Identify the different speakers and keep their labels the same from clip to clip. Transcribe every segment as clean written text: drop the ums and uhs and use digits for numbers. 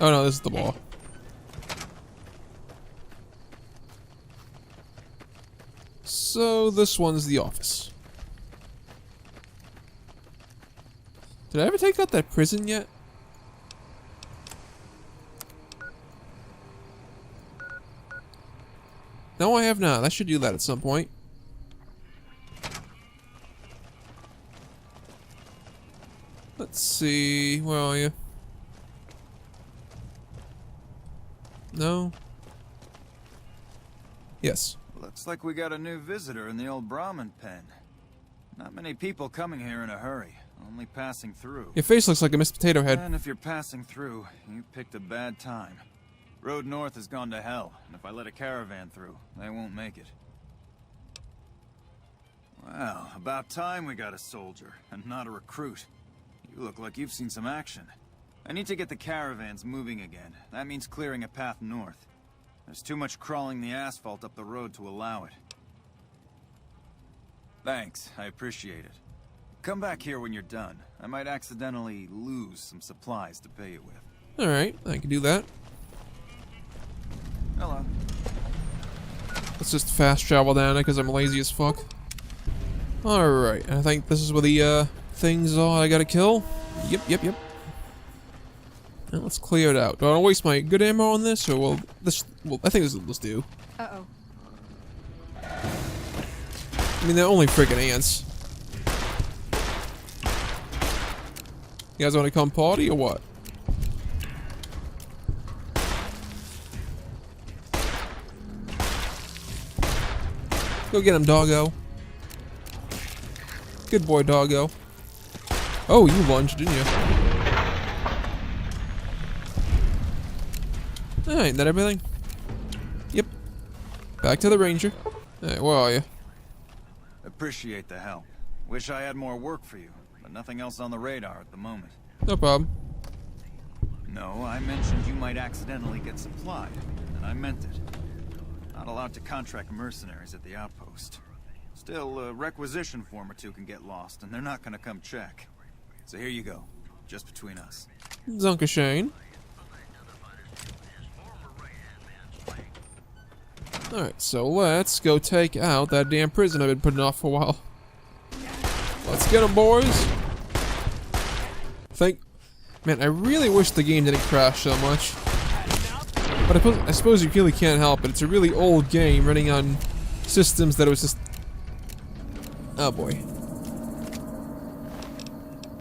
Speaker 1: Oh no, this is the ball. So this one's the office. Did I ever take out that prison yet? No, I have not. I should do that at some point. Let's see. Where are you? No? Yes.
Speaker 2: Looks like we got a new visitor in the old Brahmin pen. Not many people coming here in a hurry, only passing through.
Speaker 1: Your face looks like a Mr. Potato Head.
Speaker 2: And if you're passing through, you picked a bad time. Road north has gone to hell, and if I let a caravan through, they won't make it. Well, about time we got a soldier, and not a recruit. You look like you've seen some action. I need to get the caravans moving again. That means clearing a path north. There's too much crawling the asphalt up the road to allow it. Thanks, I appreciate it. Come back here when you're done. I might accidentally lose some supplies to pay you with.
Speaker 1: Alright, I can do that.
Speaker 2: Hello.
Speaker 1: Let's just fast travel down it because I'm lazy as fuck. Alright, I think this is where the things are I gotta kill. Yep. Now let's clear it out. Do I want to waste my good ammo on this, or will this? Well, I think this will just do.
Speaker 3: Uh-oh.
Speaker 1: I mean, they're only freaking ants. You guys want to come party or what? Go get him, doggo. Good boy, doggo. Oh, you lunged, didn't you? Alright, that everything? Yep. Back to the ranger. Alright, where are you?
Speaker 2: Appreciate the help. Wish I had more work for you, but nothing else on the radar at the moment.
Speaker 1: No problem.
Speaker 2: No, I mentioned you might accidentally get supplied, and I meant it. Not allowed to contract mercenaries at the outpost. Still, a requisition form or two can get lost, and they're not gonna come check. So here you go, just between us.
Speaker 1: Zunkashane. Alright, so let's go take out that damn prison I've been putting off for a while. Let's get them, boys! Man, I really wish the game didn't crash so much. But I suppose you really can't help it. It's a really old game running on systems that it was just... Oh boy.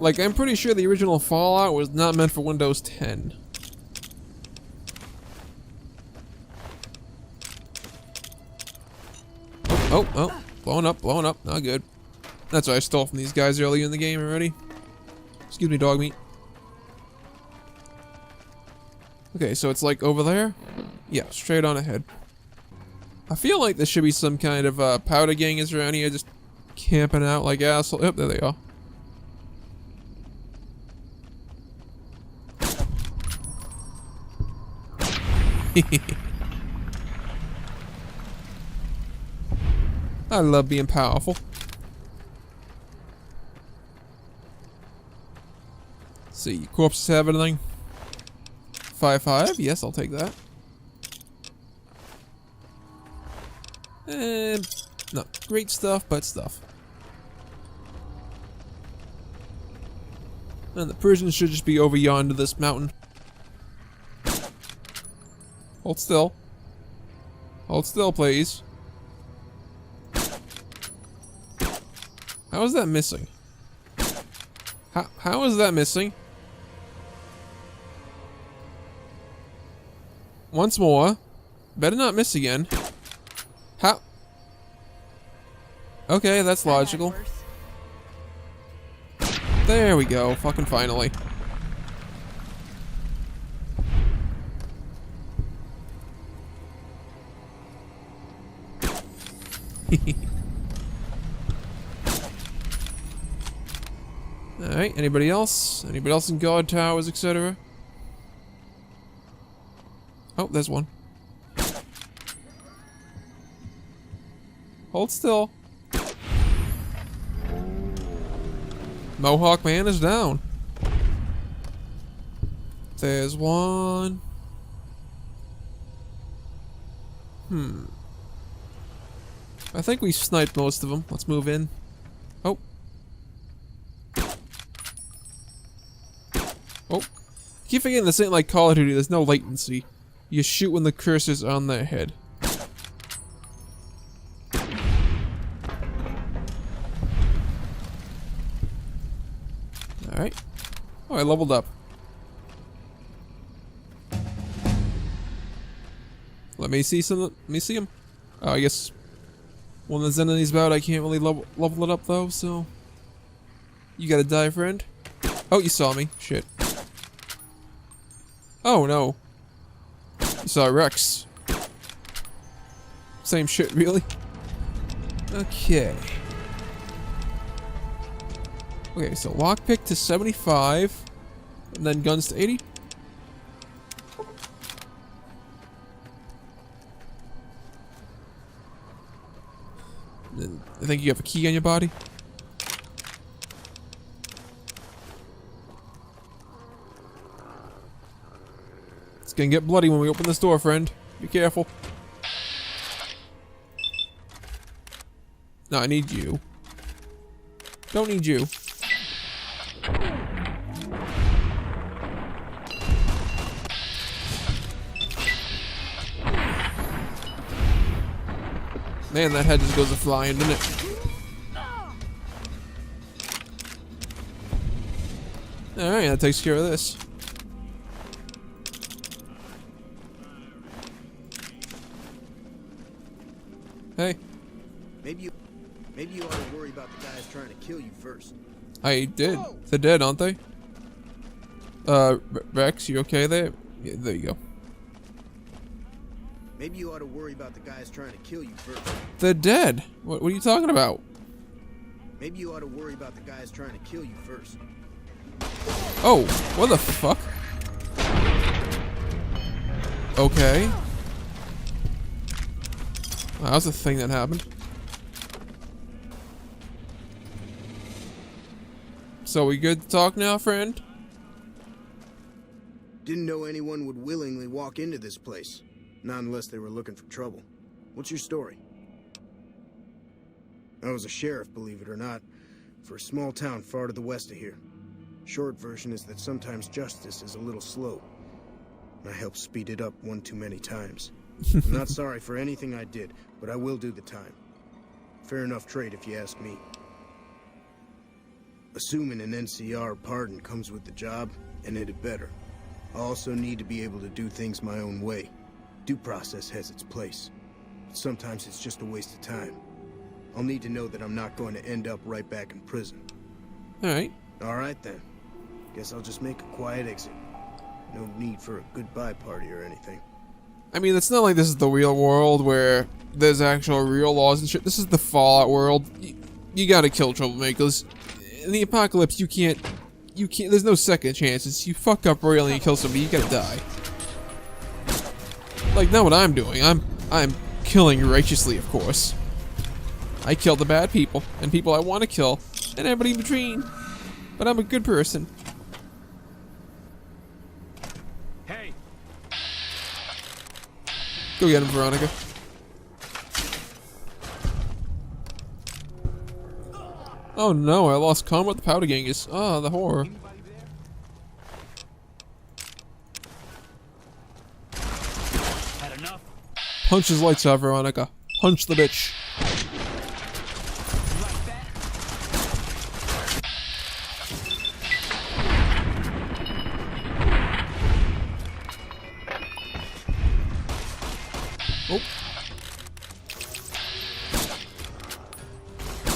Speaker 1: Like, I'm pretty sure the original Fallout was not meant for Windows 10. Oh, blowing up, not good. That's what I stole from these guys earlier in the game already. Excuse me, dog meat. Okay, so it's like over there? Yeah, straight on ahead. I feel like there should be some kind of powder gangers around here just camping out like assholes. Yep, there they are. I love being powerful. Let's see, corpses have anything? 5-5, yes, I'll take that. And not great stuff, but stuff. And the prison should just be over yonder this mountain. Hold still. Hold still, please. How is that missing? How is that missing? Once more. Better not miss again. How? Okay, that's logical. There we go. Fucking finally. Alright, anybody else? Anybody else in guard towers, etc.? Oh, there's one. Hold still. Mohawk Man is down. There's one. I think we sniped most of them. Let's move in. Oh. Oh. Keep forgetting this ain't like Call of Duty. There's no latency. You shoot when the cursor's on their head. Alright. Oh, I leveled up. Let me see some. Let me see him. Oh, I guess when there's enemies about, I can't really level it up though. So you gotta die, friend. Oh, you saw me. Shit. Oh no. You saw Rex. Same shit, really. Okay. Okay, so lockpick to 75, and then guns to 80. I think you have a key on your body. It's gonna get bloody when we open this door, friend. Be careful. No, I need you. Don't need you. Man, that head just goes flying, doesn't it? Alright, that takes care of this. Hey.
Speaker 3: Maybe you ought to worry about the guys trying to kill you first.
Speaker 1: I did. They're dead, aren't they? Rex, you okay there? Yeah, there you go.
Speaker 3: Maybe you ought to worry about the guys trying to kill you first.
Speaker 1: They're dead. What are you talking about?
Speaker 3: Maybe you ought to worry about the guys trying to kill you first.
Speaker 1: Oh, what the fuck? Okay. Wow, that was a thing that happened. So we good to talk now, friend?
Speaker 3: Didn't know anyone would willingly walk into this place. Not unless they were looking for trouble. What's your story? I was a sheriff, believe it or not, for a small town far to the west of here. Short version is that sometimes justice is a little slow. I helped speed it up one too many times. I'm not sorry for anything I did, but I will do the time. Fair enough trade if you ask me. Assuming an NCR pardon comes with the job, and it had better. I also need to be able to do things my own way. Due process has its place, but sometimes it's just a waste of time. I'll need to know that I'm not going to end up right back in prison.
Speaker 1: Alright.
Speaker 3: Alright then. Guess I'll just make a quiet exit. No need for a goodbye party or anything.
Speaker 1: I mean, it's not like this is the real world where there's actual real laws and shit. This is the Fallout world. You gotta kill troublemakers. In the apocalypse, you can't, there's no second chances. You fuck up royally and you kill somebody, you gotta die. Like, not what I'm doing. I'm killing righteously, of course. I kill the bad people, and people I want to kill, and everybody in between. But I'm a good person.
Speaker 4: Hey.
Speaker 1: Go get him, Veronica. Oh no, I lost comm with the powder Genghis. Ah, the horror.
Speaker 4: Had enough?
Speaker 1: Punch his lights out, Veronica. Punch the bitch.
Speaker 4: Like that?
Speaker 1: Oh.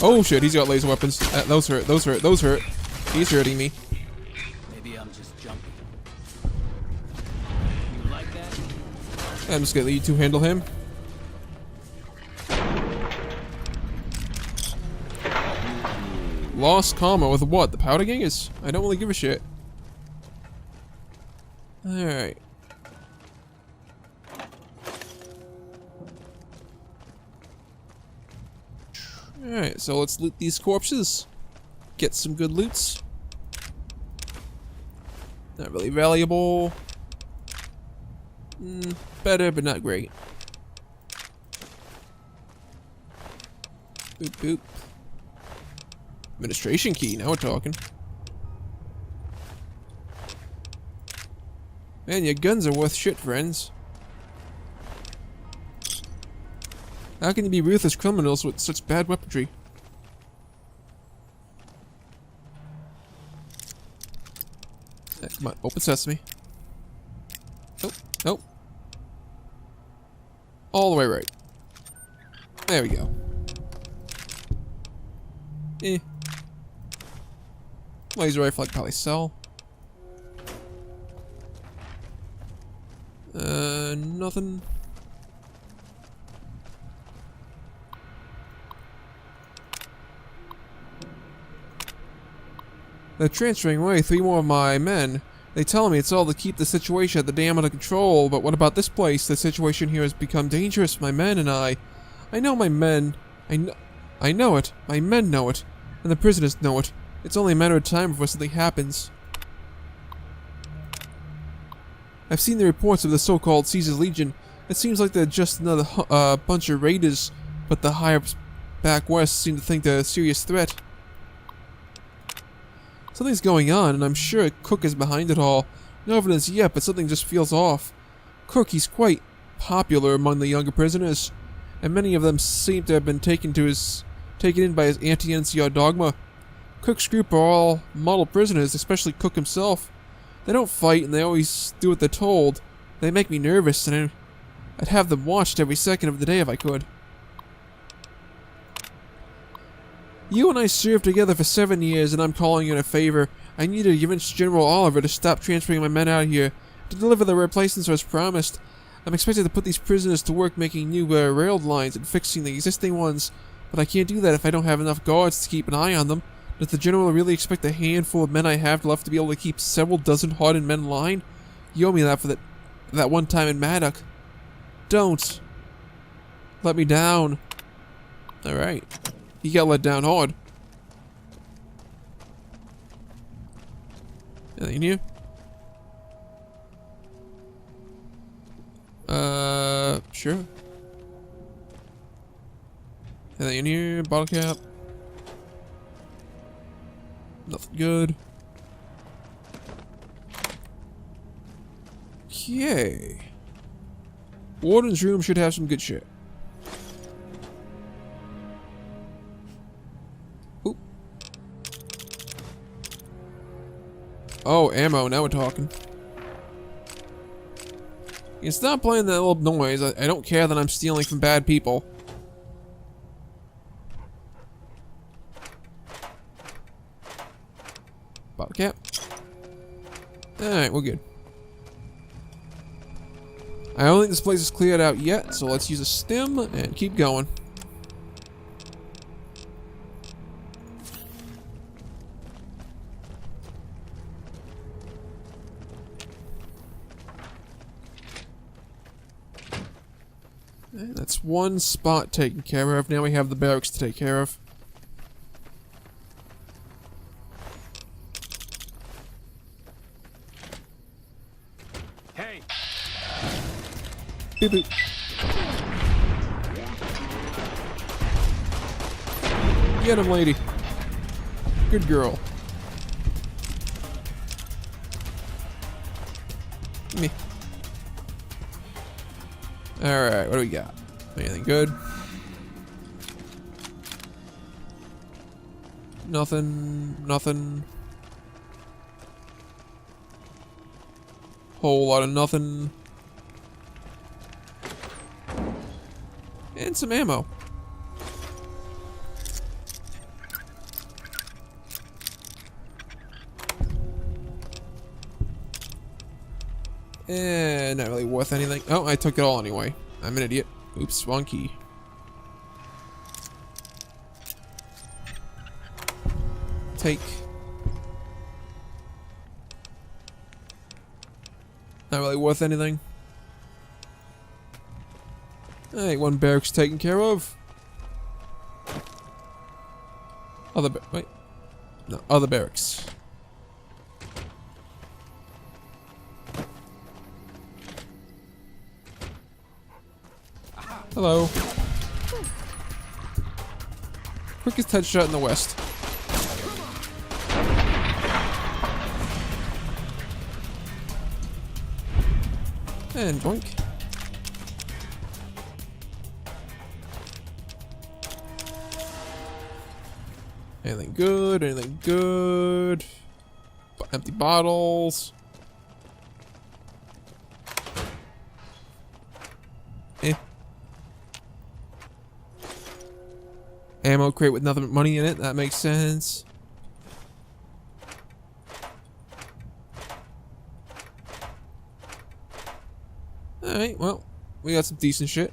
Speaker 1: Oh shit, he's got laser weapons. Those hurt, those hurt, those hurt. He's hurting me.
Speaker 4: Maybe I'm just jumpy. You like that?
Speaker 1: I'm just gonna let you two handle him. Lost comma with what? The powder Genghis? I don't really give a shit. Alright. Alright, so let's loot these corpses. Get some good loots. Not really valuable. Better, but not great. Boop, boop. Administration key, now we're talking. Man, your guns are worth shit, friends. How can you be ruthless criminals with such bad weaponry? Come on, open sesame. Nope, nope. All the way right. There we go. Laser rifle I could probably sell. Nothing. They're transferring away 3 more of my men. They tell me it's all to keep the situation at the dam under control, but what about this place? The situation here has become dangerous. My men and I know my men. I know it. My men know it. And the prisoners know it. It's only a matter of time before something happens. I've seen the reports of the so-called Caesar's Legion. It seems like they're just another bunch of raiders, but the higher-ups back west seem to think they're a serious threat. Something's going on, and I'm sure Cook is behind it all. No evidence yet, but something just feels off. Cook, he's quite popular among the younger prisoners, and many of them seem to have been taken in by his anti-NCR dogma. Cook's group are all model prisoners, especially Cook himself. They don't fight, and they always do what they're told. They make me nervous, and I'd have them watched every second of the day if I could. You and I served together for 7 years, and I'm calling you in a favor. I need to convince General Oliver to stop transferring my men out here, to deliver the replacements as promised. I'm expected to put these prisoners to work making new railroad lines and fixing the existing ones, but I can't do that if I don't have enough guards to keep an eye on them. Does the General really expect the handful of men I have left to be able to keep several dozen hardened men in line? You owe me that for that one time in Maddock. Don't let me down. Alright. He got let down hard. Anything new? Sure. Anything in here? Bottle cap? Nothing good. Okay. Warden's room should have some good shit. Oop. Oh, ammo. Now we're talking. You stop playing that little noise. I don't care that I'm stealing from bad people. Bottle cap. Alright, we're good. I don't think this place is cleared out yet, so let's use a stem and keep going. And that's one spot taken care of. Now we have the barracks to take care of.
Speaker 4: Hey!
Speaker 1: Beep, boop. Get him, lady. Good girl. Me. Alright, what do we got? Anything good? Nothing. Nothing. Whole lot of nothing. And some ammo. And not really worth anything. Oh, I took it all anyway. I'm an idiot. Oops, wrong key. Take. Not really worth anything. Alright, one barracks taken care of. Wait. No, other barracks. Hello. Quickest headshot in the West. And boink. Anything good? Anything good? Empty bottles. Ammo crate with nothing but money in it. That makes sense. Alright, well, we got some decent shit.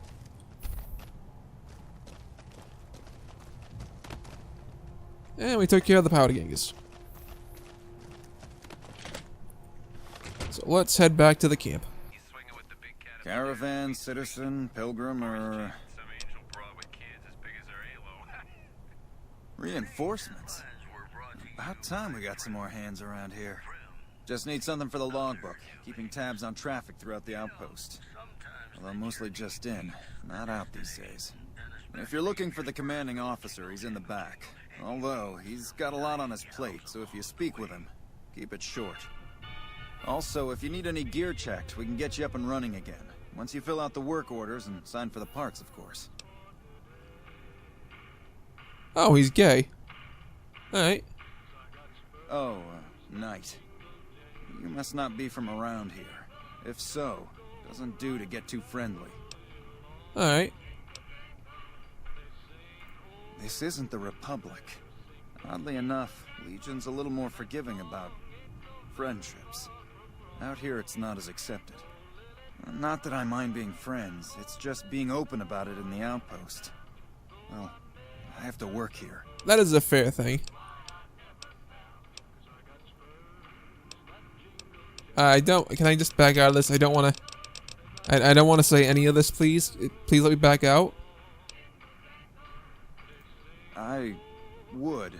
Speaker 1: And we took care of the powder gangers. So let's head back to the camp.
Speaker 2: Caravan, citizen, pilgrim, or... Reinforcements? About time we got some more hands around here. Just need something for the logbook, keeping tabs on traffic throughout the outpost. Although mostly just in, not out these days. If you're looking for the commanding officer, he's in the back. Although, he's got a lot on his plate, so if you speak with him, keep it short. Also, if you need any gear checked, we can get you up and running again. Once you fill out the work orders and sign for the parts, of course.
Speaker 1: Oh, he's gay. Alright.
Speaker 2: Oh, Knight. You must not be from around here. If so, doesn't do to get too friendly.
Speaker 1: Alright.
Speaker 2: This isn't the Republic. Oddly enough, Legion's a little more forgiving about friendships. Out here, it's not as accepted. Not that I mind being friends, it's just being open about it in the outpost. Well, I have to work here.
Speaker 1: That is a fair thing. Can I just back out of this? I don't want to... I don't want to say any of this, please. Please let me back out.
Speaker 2: I would.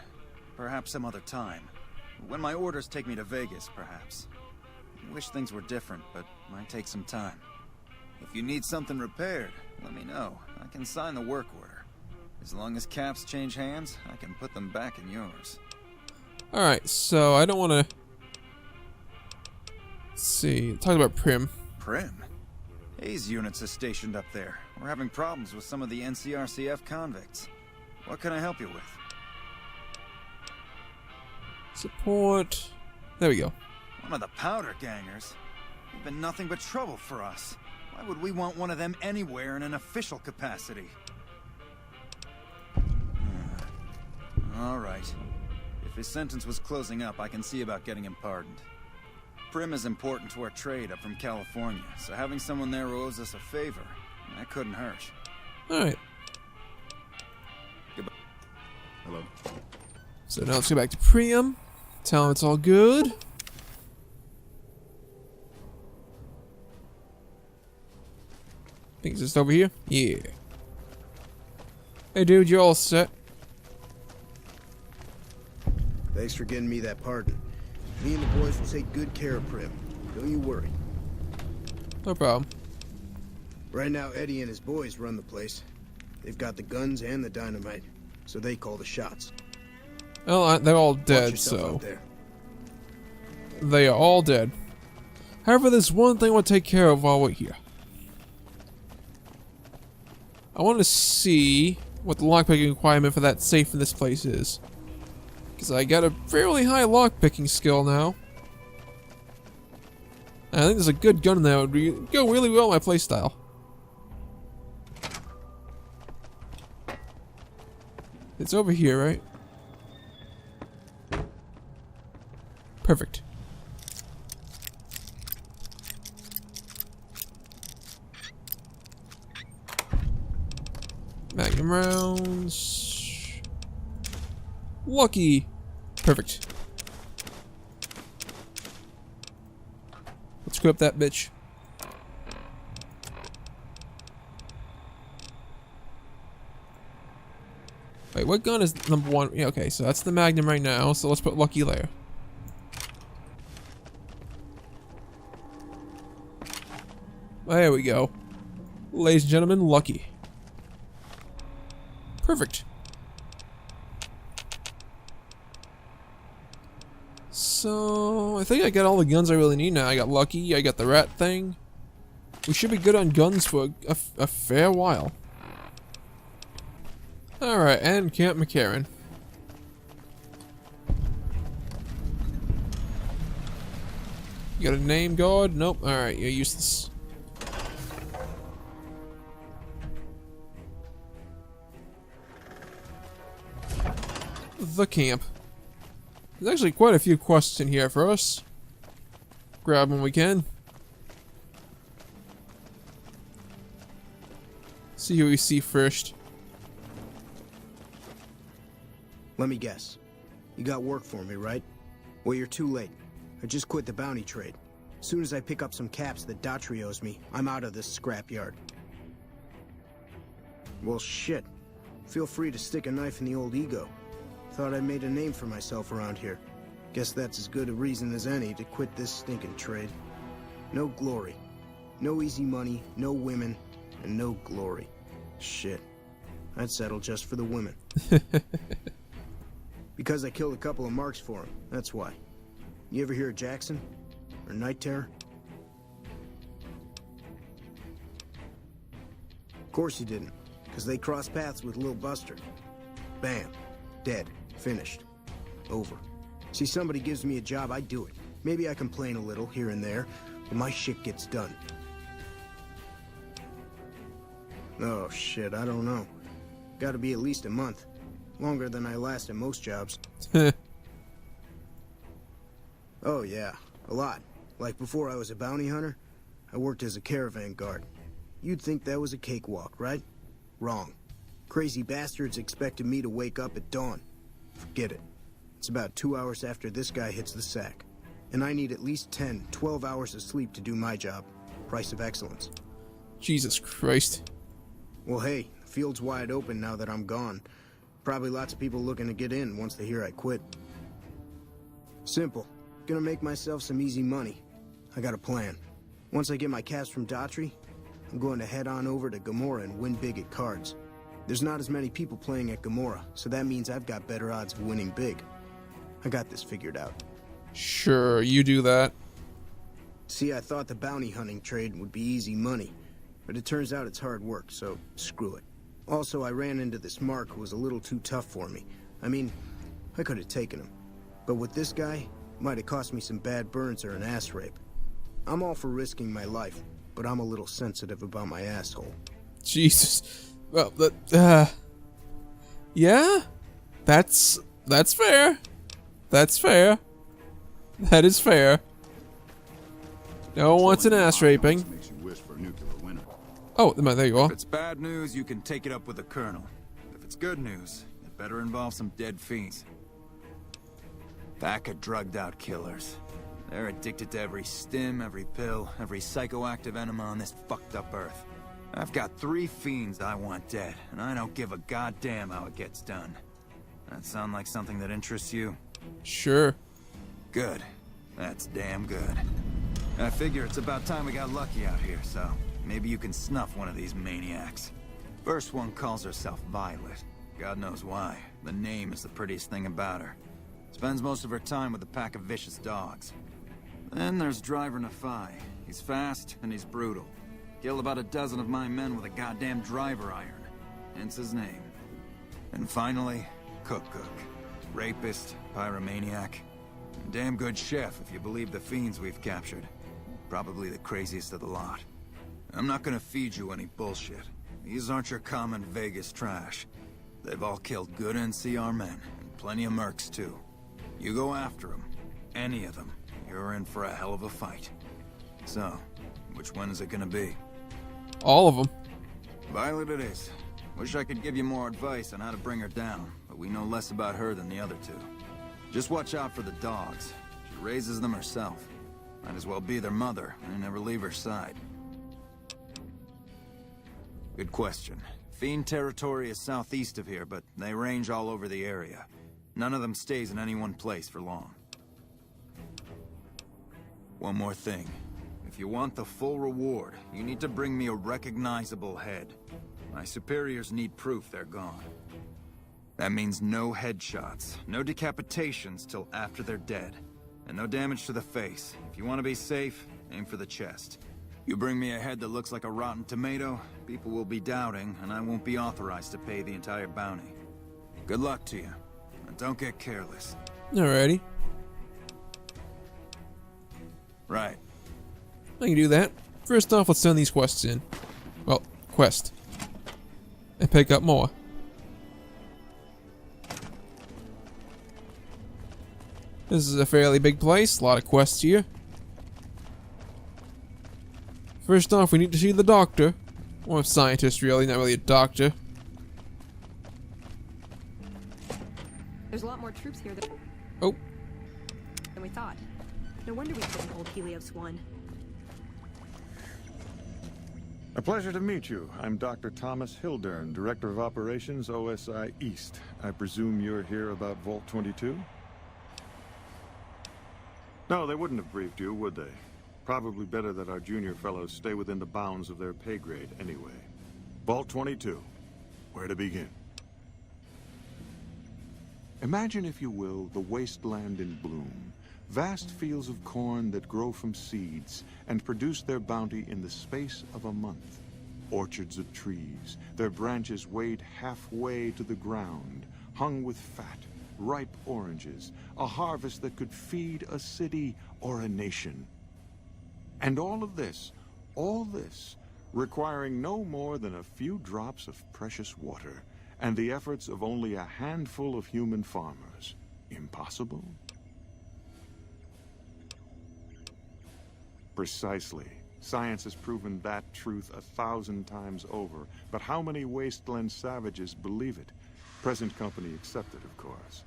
Speaker 2: Perhaps some other time. When my orders take me to Vegas, perhaps. Wish things were different, but might take some time. If you need something repaired, let me know. I can sign the work order. As long as caps change hands, I can put them back in yours.
Speaker 1: Alright, so I don't want to... Let's see. Talk about Prim.
Speaker 2: Prim? Hayes units is stationed up there. We're having problems with some of the NCRCF convicts. What can I help you with?
Speaker 1: Support. There we go.
Speaker 2: One of the powder gangers? They've been nothing but trouble for us. Why would we want one of them anywhere in an official capacity? All right. If his sentence was closing up, I can see about getting him pardoned. Prim is important to our trade up from California, so having someone there who owes us a favor, that couldn't hurt.
Speaker 1: Alright.
Speaker 2: Goodbye.
Speaker 3: Hello.
Speaker 1: So now let's go back to Priam. Tell him it's all good. I think it's just over here. Yeah. Hey dude, you all set?
Speaker 3: Thanks for getting me that pardon. Me and the boys will take good care of Prim. Don't you worry.
Speaker 1: No problem.
Speaker 3: Right now, Eddie and his boys run the place. They've got the guns and the dynamite, so they call the shots.
Speaker 1: Well, they're all
Speaker 3: Watch
Speaker 1: dead,
Speaker 3: yourself
Speaker 1: so...
Speaker 3: out there.
Speaker 1: They are all dead. However, there's one thing I want to take care of while we're here. I want to see what the lockpicking requirement for that safe in this place is. Because I got a fairly high lockpicking skill now. And I think there's a good gun that would go really well with my playstyle. It's over here, right? Perfect. Magnum rounds. Lucky. Perfect. Let's equip that bitch. Wait, what gun is number one? Yeah, okay, so that's the Magnum right now, so let's put Lucky there. There we go. Ladies and gentlemen, Lucky. Perfect. So, I think I got all the guns I really need now. I got lucky, I got the rat thing. We should be good on guns for a fair while. Alright, and Camp McCarran. You got a name, God? Nope. Alright, you're useless. The camp. There's actually quite a few quests in here for us. Grab when we can. See who we see first.
Speaker 3: Let me guess. You got work for me, right? Well, you're too late. I just quit the bounty trade. As soon as I pick up some caps that Daughtry owes me, I'm out of this scrapyard. Well, shit. Feel free to stick a knife in the old ego. Thought I made a name for myself around here. Guess that's as good a reason as any to quit this stinking trade. No glory. No easy money, no women, and no glory. Shit. I'd settle just for the women. Because I killed a couple of marks for him, that's why. You ever hear of Jackson? Or Night Terror? Of course you didn't, because they crossed paths with Lil Buster. Bam. Dead. Finished. Over. See, somebody gives me a job, I do it. Maybe I complain a little here and there, but my shit gets done. Oh shit, I don't know. Gotta be at least a month. Longer than I last at most jobs. Oh yeah, a lot. Like before I was a bounty hunter, I worked as a caravan guard. You'd think that was a cakewalk, right? Wrong. Crazy bastards expected me to wake up at dawn. Forget it. It's about 2 hours after this guy hits the sack. And I need at least 10, 12 hours of sleep to do my job. Price of excellence.
Speaker 1: Jesus Christ.
Speaker 3: Well, hey, the field's wide open now that I'm gone. Probably lots of people looking to get in once they hear I quit. Simple. Gonna make myself some easy money. I got a plan. Once I get my caps from Daughtry, I'm going to head on over to Gomorrah and win big at cards. There's not as many people playing at Gomorrah, so that means I've got better odds of winning big. I got this figured out.
Speaker 1: Sure, you do that.
Speaker 3: See, I thought the bounty hunting trade would be easy money, but it turns out it's hard work, so screw it. Also, I ran into this Mark who was a little too tough for me. I mean, I could have taken him. But with this guy, might have cost me some bad burns or an ass rape. I'm all for risking my life, but I'm a little sensitive about my asshole.
Speaker 1: Jesus. Well, yeah, that's fair. That's fair. That is fair. No one wants an ass raping.
Speaker 5: Makes you wish for a nuclear winter.
Speaker 1: Oh, there you are.
Speaker 2: If it's bad news, you can take it up with the Colonel. If it's good news, it better involve some dead fiends. Pack of drugged-out killers. They're addicted to every stim, every pill, every psychoactive enema on this fucked-up Earth. I've got 3 fiends I want dead, and I don't give a goddamn how it gets done. That sound like something that interests you?
Speaker 1: Sure.
Speaker 2: Good. That's damn good. I figure it's about time we got lucky out here, so maybe you can snuff one of these maniacs. First one calls herself Violet. God knows why. The name is the prettiest thing about her. Spends most of her time with a pack of vicious dogs. Then there's Driver Nafai. He's fast and he's brutal. Killed about a dozen of my men with a goddamn driver iron. Hence his name. And finally, Cook. Rapist, pyromaniac. And damn good chef if you believe the fiends we've captured. Probably the craziest of the lot. I'm not gonna feed you any bullshit. These aren't your common Vegas trash. They've all killed good NCR men, and plenty of mercs too. You go after them, any of them, you're in for a hell of a fight. So, which one is it gonna be?
Speaker 1: All of them.
Speaker 2: Violet it is. Wish I could give you more advice on how to bring her down, but we know less about her than the other two. Just watch out for the dogs. She raises them herself. Might as well be their mother and never leave her side. Good question. Fiend territory is southeast of here, but they range all over the area. None of them stays in any one place for long. One more thing. If you want the full reward, you need to bring me a recognizable head. My superiors need proof they're gone. That means no headshots, no decapitations till after they're dead, and no damage to the face. If you want to be safe, aim for the chest. You bring me a head that looks like a rotten tomato, people will be doubting, and I won't be authorized to pay the entire bounty. Good luck to you, and don't get careless.
Speaker 1: Alrighty.
Speaker 2: Right.
Speaker 1: I can do that. First off, let's send these quests in. Well, quest. And pick up more. This is a fairly big place, a lot of quests here. First off, we need to see the doctor. Or a scientist, really, not really a doctor.
Speaker 5: There's a lot more troops here
Speaker 1: Oh,
Speaker 5: than we thought. No wonder we couldn't hold Helios 1.
Speaker 6: A pleasure to meet you. I'm Dr. Thomas Hildern, Director of Operations, OSI East. I presume you're here about Vault 22? No, they wouldn't have briefed you, would they? Probably better that our junior fellows stay within the bounds of their pay grade anyway. Vault 22. Where to begin? Imagine, if you will, the wasteland in bloom. Vast fields of corn that grow from seeds and produce their bounty in the space of a month. Orchards of trees, their branches weighed halfway to the ground, hung with fat, ripe oranges, a harvest that could feed a city or a nation. And all this, requiring no more than a few drops of precious water, and the efforts of only a handful of human farmers. Impossible? Precisely. Science has proven that truth 1,000 times over, but how many wasteland savages believe it? Present company accepted, of course.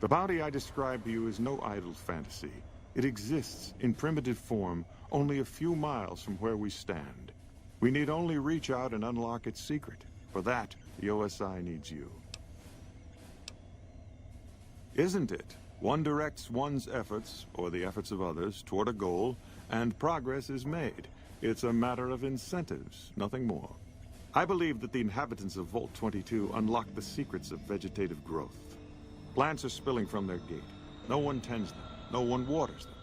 Speaker 6: The bounty I described to you is no idle fantasy. It exists in primitive form only a few miles from where we stand. We need only reach out and unlock its secret. For that, the OSI needs you. Isn't it? One directs one's efforts, or the efforts of others, toward a goal, and progress is made. It's a matter of incentives, nothing more. I believe that the inhabitants of Vault 22 unlock the secrets of vegetative growth. Plants are spilling from their gate. No one tends them, no one waters them.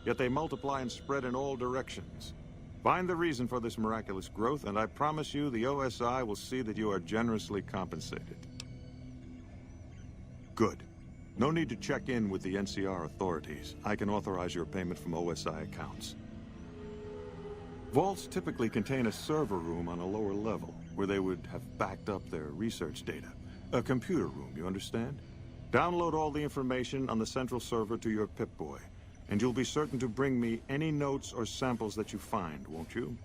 Speaker 6: Yet they multiply and spread in all directions. Find the reason for this miraculous growth, and I promise you the OSI will see that you are generously compensated. Good. No need to check in with the NCR authorities. I can authorize your payment from OSI accounts. Vaults typically contain a server room on a lower level, where they would have backed up their research data. A computer room, you understand? Download all the information on the central server to your Pip-Boy, and you'll be certain to bring me any notes or samples that you find, won't you?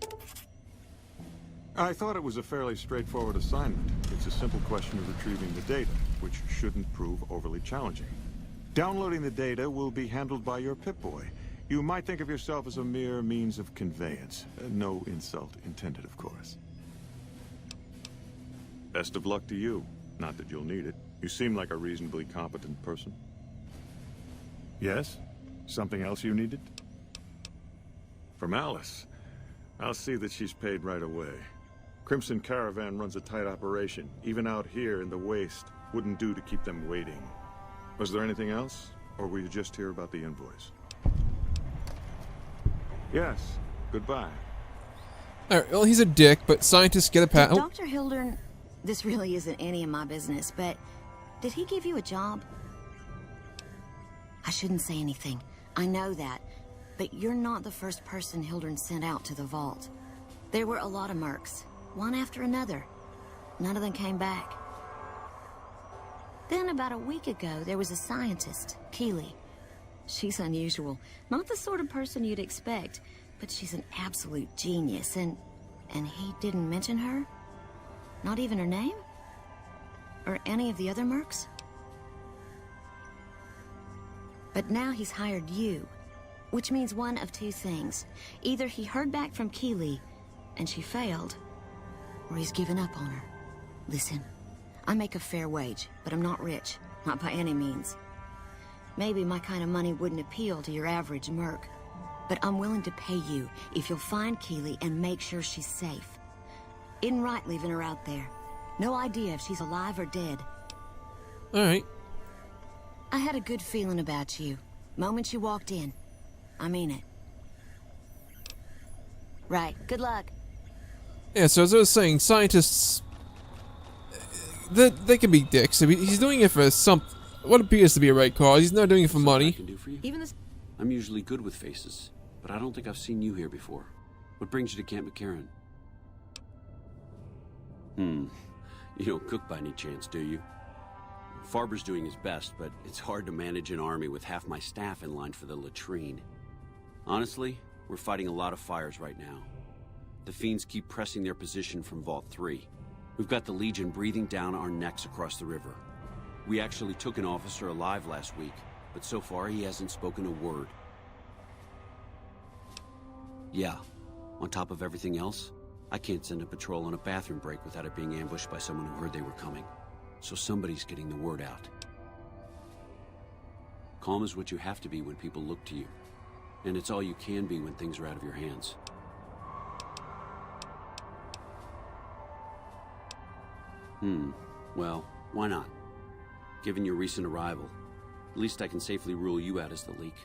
Speaker 6: I thought it was a fairly straightforward assignment. It's a simple question of retrieving the data, which shouldn't prove overly challenging. Downloading the data will be handled by your Pip-Boy. You might think of yourself as a mere means of conveyance. No insult intended, of course. Best of luck to you. Not that you'll need it. You seem like a reasonably competent person. Yes? Something else you needed? From Alice. I'll see that she's paid right away. Crimson Caravan runs a tight operation. Even out here in the waste, wouldn't do to keep them waiting. Was there anything else? Or were you just here about the invoice? Yes. Goodbye.
Speaker 1: alright, well, he's a dick, but scientists get a pat. Oh,
Speaker 7: Dr. Hildern, this really isn't any of my business, but did he give you a job? I shouldn't say anything. I know that. But you're not the first person Hildern sent out to the vault. There were a lot of mercs, one after another. None of them came back. Then about a week ago, there was a scientist, Keeley. She's unusual. Not the sort of person you'd expect, but she's an absolute genius, and he didn't mention her? Not even her name? Or any of the other mercs? But now he's hired you, which means one of two things. Either he heard back from Keeley, and she failed, or he's given up on her. Listen, I make a fair wage, but I'm not rich, not by any means. Maybe my kind of money wouldn't appeal to your average merc, but I'm willing to pay you if you'll find Keeley and make sure she's safe. Isn't right leaving her out there. No idea if she's alive or dead.
Speaker 1: Alright.
Speaker 7: I had a good feeling about you. Moment you walked in. I mean it. Right. Good luck.
Speaker 1: Yeah, so as I was saying, scientists... They can be dicks. I mean, he's doing it for what appears to be a right cause. He's not doing it for
Speaker 8: Something I
Speaker 1: money.
Speaker 8: can do for you?
Speaker 5: Even this.
Speaker 8: I'm usually good with faces, but I don't think I've seen you here before. What brings you to Camp McCarran? You don't cook by any chance, do you? Farber's doing his best, but it's hard to manage an army with half my staff in line for the latrine. Honestly, we're fighting a lot of fires right now. The Fiends keep pressing their position from Vault 3. We've got the Legion breathing down our necks across the river. We actually took an officer alive last week, but so far he hasn't spoken a word. Yeah, on top of everything else, I can't send a patrol on a bathroom break without it being ambushed by someone who heard they were coming. So somebody's getting the word out. Calm is what you have to be when people look to you. And it's all you can be when things are out of your hands. Well, why not? Given your recent arrival, at least I can safely rule you out as the leak.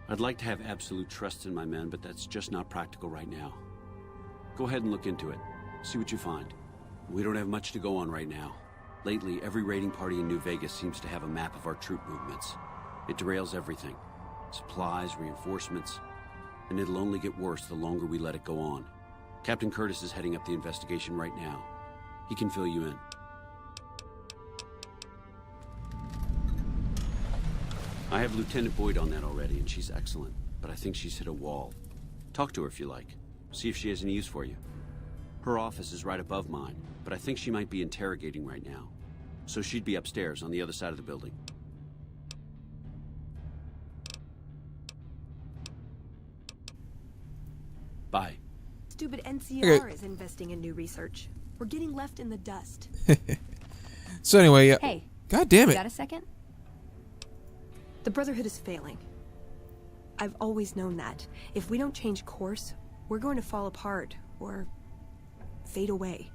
Speaker 8: I'd like to have absolute trust in my men, but that's just not practical right now. Go ahead and look into it. See what you find. We don't have much to go on right now. Lately, every raiding party in New Vegas seems to have a map of our troop movements. It derails everything. Supplies, reinforcements. And it'll only get worse the longer we let it go on. Captain Curtis is heading up the investigation right now. He can fill you in. I have Lieutenant Boyd on that already, and she's excellent. But I think she's hit a wall. Talk to her if you like. See if she has any use for you. Her office is right above mine, but I think she might be interrogating right now. So she'd be upstairs on the other side of the building. Bye.
Speaker 5: Stupid NCR is investing in new research. We're getting left in the dust.
Speaker 1: So anyway, yeah.
Speaker 5: Hey.
Speaker 1: God damn
Speaker 5: You
Speaker 1: it.
Speaker 5: got a second? The Brotherhood is failing. I've always known that. If we don't change course, we're going to fall apart, or fade away.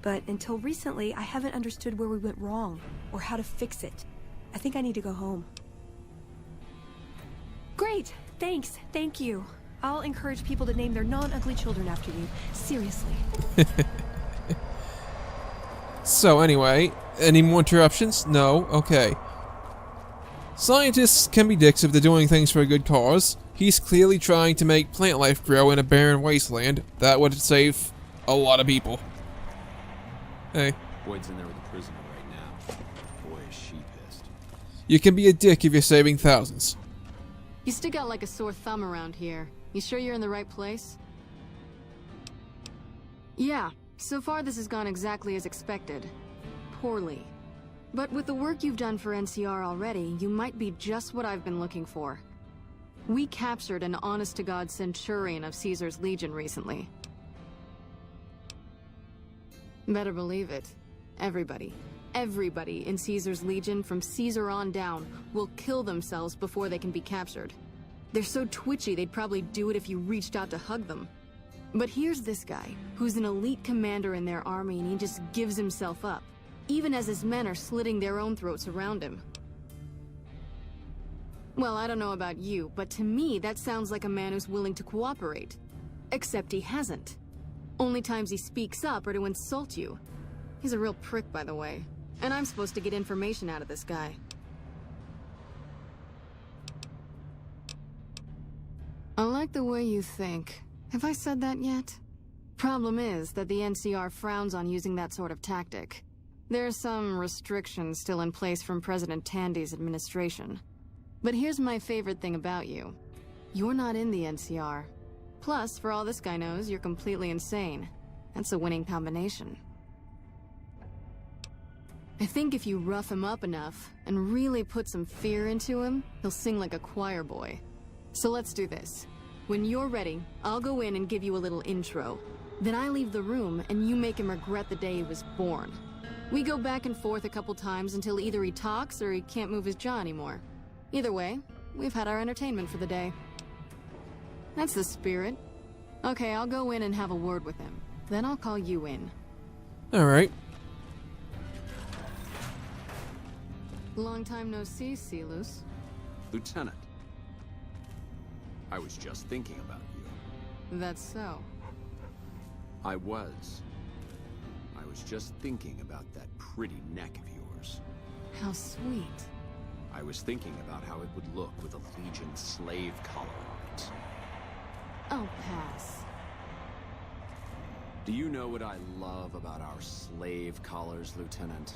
Speaker 5: But until recently, I haven't understood where we went wrong, or how to fix it. I think I need to go home. Great! Thanks! Thank you! I'll encourage people to name their non-ugly children after you. Seriously.
Speaker 1: So anyway, any more interruptions? No? Okay. Scientists can be dicks if they're doing things for a good cause. He's clearly trying to make plant life grow in a barren wasteland. That would save a lot of people. Hey.
Speaker 9: Boyd's in there with a prisoner right now. Boy, is she pissed.
Speaker 1: You can be a dick if you're saving thousands.
Speaker 10: You stick out like a sore thumb around here. You sure you're in the right place? Yeah, so far this has gone exactly as expected. Poorly. But with the work you've done for NCR already, you might be just what I've been looking for. We captured an honest-to-God Centurion of Caesar's Legion recently. Better believe it. Everybody in Caesar's Legion from Caesar on down will kill themselves before they can be captured. They're so twitchy they'd probably do it if you reached out to hug them. But here's this guy, who's an elite commander in their army, and he just gives himself up, even as his men are slitting their own throats around him. Well, I don't know about you, but to me that sounds like a man who's willing to cooperate. Except he hasn't. Only times he speaks up are to insult you. He's a real prick, by the way. And I'm supposed to get information out of this guy. I like the way you think. Have I said that yet? Problem is that the NCR frowns on using that sort of tactic. There are some restrictions still in place from President Tandy's administration. But here's my favorite thing about you. You're not in the NCR. Plus, for all this guy knows, you're completely insane. That's a winning combination. I think if you rough him up enough, and really put some fear into him, he'll sing like a choir boy. So let's do this. When you're ready, I'll go in and give you a little intro. Then I leave the room, and you make him regret the day he was born. We go back and forth a couple times until either he talks or he can't move his jaw anymore. Either way, we've had our entertainment for the day. That's the spirit. Okay, I'll go in and have a word with him. Then I'll call you in.
Speaker 1: Alright.
Speaker 10: Long time no see, Silus.
Speaker 9: Lieutenant. I was just thinking about you.
Speaker 10: That's so.
Speaker 9: I was just thinking about that pretty neck of yours.
Speaker 10: How sweet.
Speaker 9: I was thinking about how it would look with a Legion slave collar on it.
Speaker 10: I'll pass.
Speaker 9: Do you know what I love about our slave collars, Lieutenant?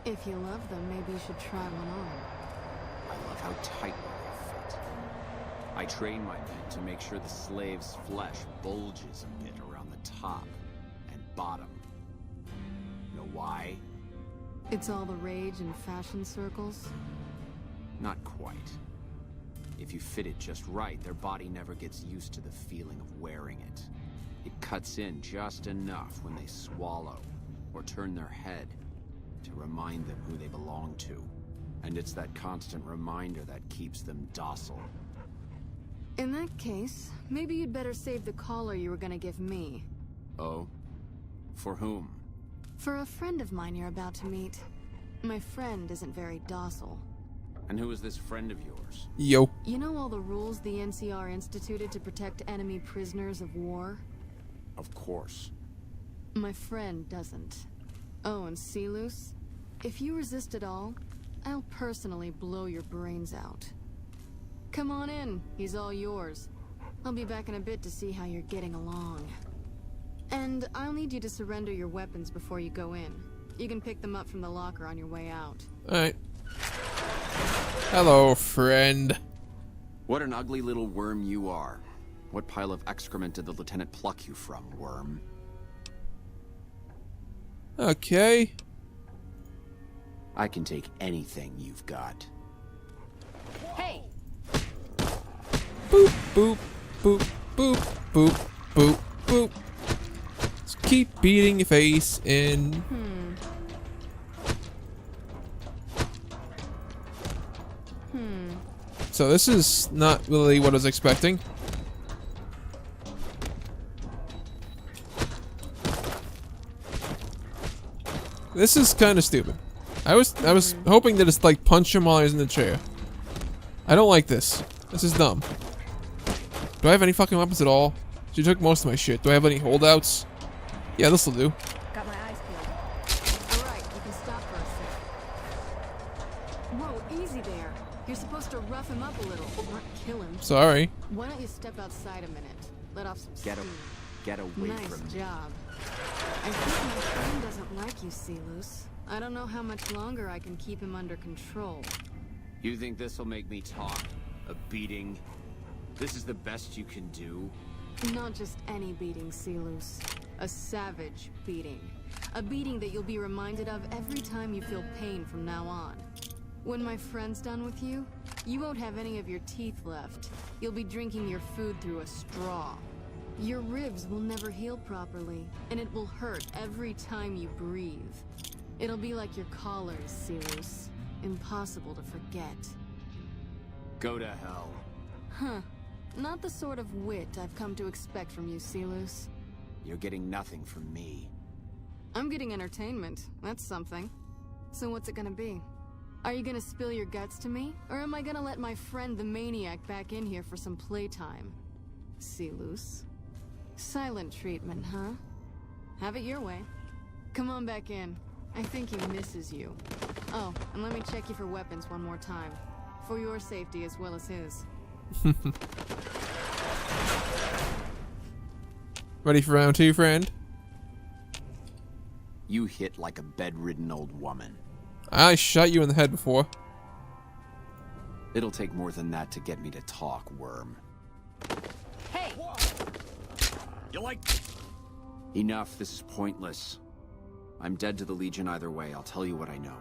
Speaker 10: If you love them, maybe you should try one on.
Speaker 9: I love how tightly they fit. I train my men to make sure the slave's flesh bulges a bit around the top and bottom. Know why?
Speaker 10: It's all the rage in fashion circles?
Speaker 9: Not quite. If you fit it just right, their body never gets used to the feeling of wearing it. It cuts in just enough when they swallow or turn their head to remind them who they belong to. And it's that constant reminder that keeps them docile.
Speaker 10: In that case, maybe you'd better save the collar you were gonna give me.
Speaker 9: Oh? For whom?
Speaker 10: For a friend of mine you're about to meet. My friend isn't very docile.
Speaker 9: And who is this friend of yours?
Speaker 1: Yo.
Speaker 10: You know all the rules the NCR instituted to protect enemy prisoners of war?
Speaker 9: Of course.
Speaker 10: My friend doesn't. Oh, and Silus? If you resist at all, I'll personally blow your brains out. Come on in, he's all yours. I'll be back in a bit to see how you're getting along. And I'll need you to surrender your weapons before you go in. You can pick them up from the locker on your way out.
Speaker 1: Alright. Hello, friend.
Speaker 9: What an ugly little worm you are. What pile of excrement did the lieutenant pluck you from, worm?
Speaker 1: Okay.
Speaker 9: I can take anything you've got.
Speaker 10: Hey!
Speaker 1: Boop, boop, boop, boop, boop, boop, boop. Just keep beating your face in. So this is not really what I was expecting. This is kind of stupid. I was hoping to just like punch him while I was in the chair. I don't like this. This is dumb. Do I have any fucking weapons at all? She took most of my shit. Do I have any holdouts? Yeah, this'll do.
Speaker 5: Got my eyes peeled.
Speaker 10: Alright, you can stop for a sec. Whoa, easy there. You're supposed to rough him up a little, not kill him.
Speaker 1: Sorry.
Speaker 10: Why don't you step outside a minute? Let off some steam.
Speaker 9: Get away
Speaker 10: Nice
Speaker 9: from me.
Speaker 10: job. I think my friend doesn't like you, Silus. I don't know how much longer I can keep him under control.
Speaker 9: You think this'll make me talk? A beating? This is the best you can do?
Speaker 10: Not just any beating, Silus. A savage beating. A beating that you'll be reminded of every time you feel pain from now on. When my friend's done with you, you won't have any of your teeth left. You'll be drinking your food through a straw. Your ribs will never heal properly, and it will hurt every time you breathe. It'll be like your collars, Silus. Impossible to forget.
Speaker 9: Go to hell.
Speaker 10: Huh. Not the sort of wit I've come to expect from you, Silus.
Speaker 9: You're getting nothing from me.
Speaker 10: I'm getting entertainment. That's something. So what's it gonna be? Are you gonna spill your guts to me? Or am I gonna let my friend the Maniac back in here for some playtime? Silus. Silent treatment, huh? Have it your way. Come on back in. I think he misses you. Oh, and let me check you for weapons one more time. For your safety as well as his.
Speaker 1: Ready for round two, friend?
Speaker 9: You hit like a bedridden old woman.
Speaker 1: I shot you in the head before.
Speaker 9: It'll take more than that to get me to talk, worm.
Speaker 10: Hey!
Speaker 4: You like...
Speaker 9: Enough, this is pointless. I'm dead to the Legion either way, I'll tell you what I know.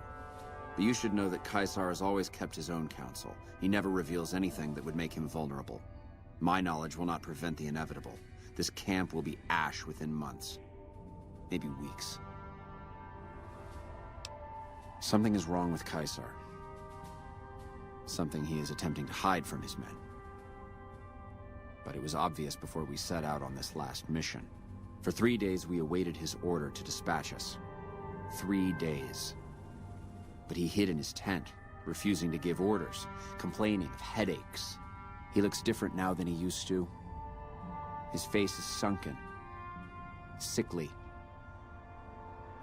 Speaker 9: But you should know that Caesar has always kept his own counsel. He never reveals anything that would make him vulnerable. My knowledge will not prevent the inevitable. This camp will be ash within months. Maybe weeks. Something is wrong with Caesar. Something he is attempting to hide from his men. But it was obvious before we set out on this last mission. For 3 days, we awaited his order to dispatch us. 3 days. But he hid in his tent, refusing to give orders, complaining of headaches. He looks different now than he used to. His face is sunken, sickly.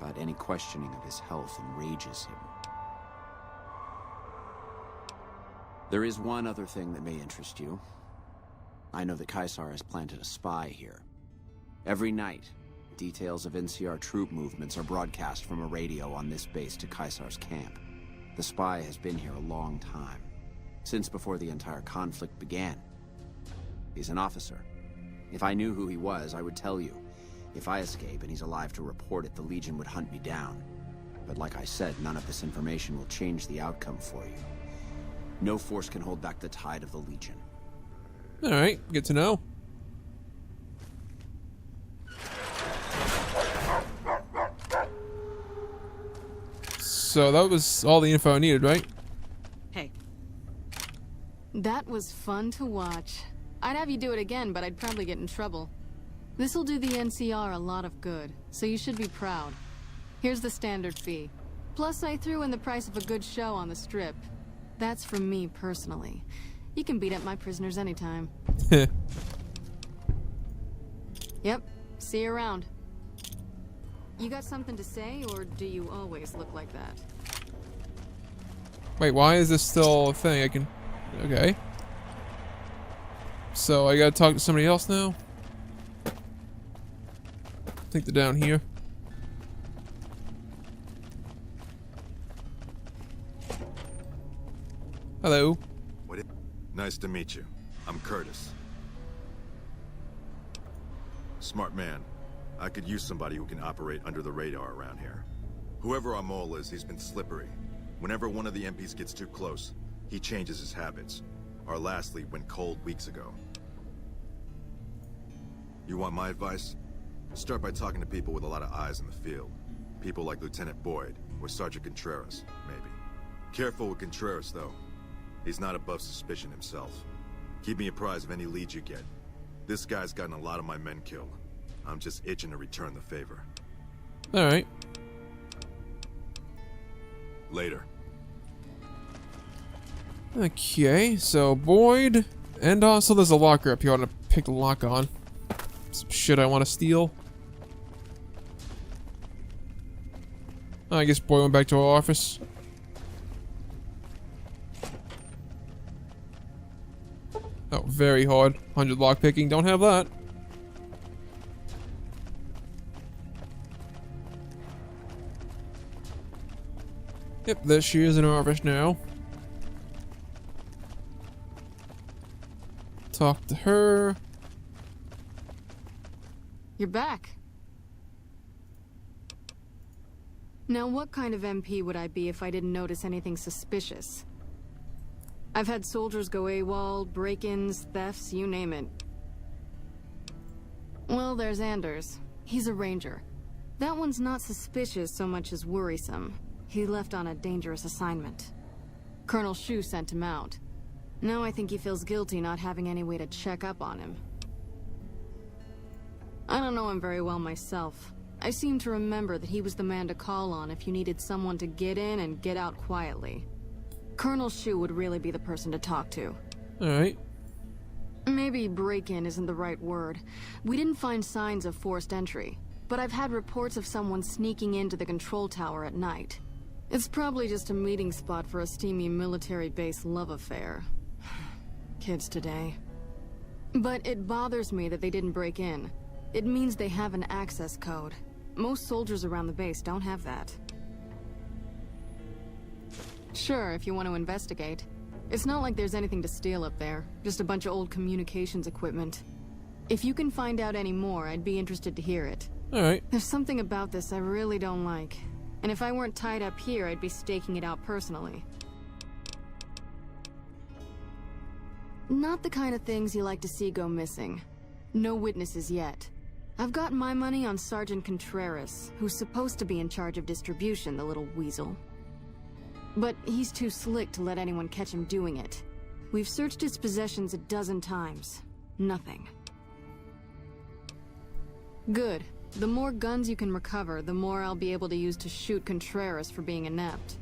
Speaker 9: But any questioning of his health enrages him. There is one other thing that may interest you. I know that Caesar has planted a spy here. Every night, details of NCR troop movements are broadcast from a radio on this base to Caesar's camp. The spy has been here a long time, since before the entire conflict began. He's an officer. If I knew who he was, I would tell you. If I escape and he's alive to report it, the Legion would hunt me down. But like I said, none of this information will change the outcome for you. No force can hold back the tide of the Legion.
Speaker 1: Alright, good to know. So that was all the info I needed, right?
Speaker 5: Hey.
Speaker 10: That was fun to watch. I'd have you do it again, but I'd probably get in trouble. This'll do the NCR a lot of good, so you should be proud. Here's the standard fee. Plus, I threw in the price of a good show on the strip. That's from me personally. You can beat up my prisoners anytime. Yep, see you around. You got something to say, or do you always look like that?
Speaker 1: Wait, why is this still a thing? I can... Okay. So I gotta talk to somebody else now? I think they're down here. Hello.
Speaker 11: Nice to meet you. I'm Curtis. Smart man. I could use somebody who can operate under the radar around here. Whoever our mole is, he's been slippery. Whenever one of the MPs gets too close, he changes his habits. Our last lead went cold weeks ago. You want my advice? Start by talking to people with a lot of eyes in the field. People like Lieutenant Boyd, or Sergeant Contreras, maybe. Careful with Contreras, though. He's not above suspicion himself. Keep me apprised of any leads you get. This guy's gotten a lot of my men killed. I'm just itching to return the favor.
Speaker 1: Alright.
Speaker 11: Later.
Speaker 1: Okay, so Boyd. And also there's a locker up here I want to pick the lock on. Some shit I want to steal. I guess Boyd went back to our office. Oh, very hard. 100 lockpicking. Don't have that. Yep, there she is in our office now. Talk to her.
Speaker 10: You're back. Now, what kind of MP would I be if I didn't notice anything suspicious? I've had soldiers go AWOL, break-ins, thefts, you name it. Well, there's Anders. He's a ranger. That one's not suspicious so much as worrisome. He left on a dangerous assignment. Colonel Shu sent him out. Now I think he feels guilty not having any way to check up on him. I don't know him very well myself. I seem to remember that he was the man to call on if you needed someone to get in and get out quietly. Colonel Shu would really be the person to talk to.
Speaker 1: Alright.
Speaker 10: Maybe break-in isn't the right word. We didn't find signs of forced entry, but I've had reports of someone sneaking into the control tower at night. It's probably just a meeting spot for a steamy military base love affair. Kids today. But it bothers me that they didn't break in. It means they have an access code. Most soldiers around the base don't have that. Sure, if you want to investigate. It's not like there's anything to steal up there. Just a bunch of old communications equipment. If you can find out any more, I'd be interested to hear it.
Speaker 1: Alright.
Speaker 10: There's something about this I really don't like. And if I weren't tied up here, I'd be staking it out personally. Not the kind of things you like to see go missing. No witnesses yet. I've got my money on Sergeant Contreras, who's supposed to be in charge of distribution, the little weasel. But he's too slick to let anyone catch him doing it. We've searched his possessions a dozen times. Nothing. Good. The more guns you can recover, the more I'll be able to use to shoot Contreras for being inept.